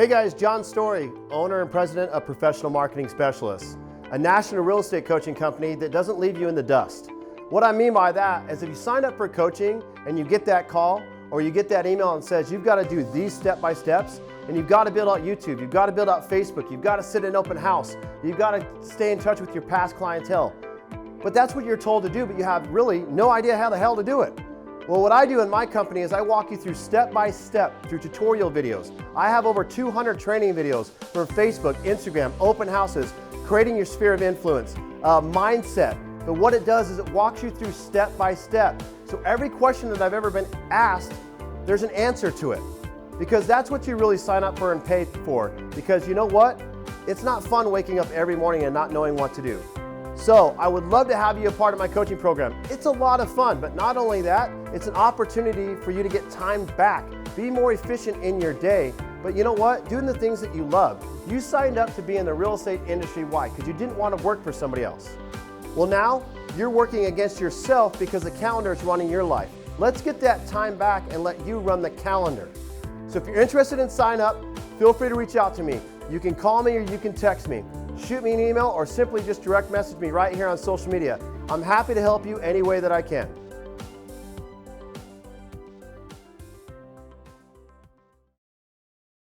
Hey guys, John Story, owner and president of Professional Marketing Specialists, a national real estate coaching company that doesn't leave you in the dust. What I mean by that is if you sign up for coaching and you get that call or you get that email and says you've got to do these step-by-steps and you've got to build out YouTube, you've got to build out Facebook, you've got to sit in an open house, you've got to stay in touch with your past clientele. But that's what you're told to do, but you have really no idea how the hell to do it. Well, what I do in my company is I walk you through step-by-step through tutorial videos. I have over 200 training videos for Facebook, Instagram, open houses, creating your sphere of influence, mindset. But what it does is it walks you through step-by-step. So every question that I've ever been asked, there's an answer to it. Because that's what you really sign up for and pay for. Because you know what? It's not fun waking up every morning and not knowing what to do. So I would love to have you a part of my coaching program. It's a lot of fun, but not only that, it's an opportunity for you to get time back, be more efficient in your day. But you know what? Doing the things that you love. You signed up to be in the real estate industry. Why? Because you didn't want to work for somebody else. Well, now you're working against yourself because the calendar is running your life. Let's get that time back and let you run the calendar. So if you're interested in sign up, feel free to reach out to me. You can call me or you can text me. Shoot me an email or simply just direct message me right here on social media. I'm happy to help you any way that I can.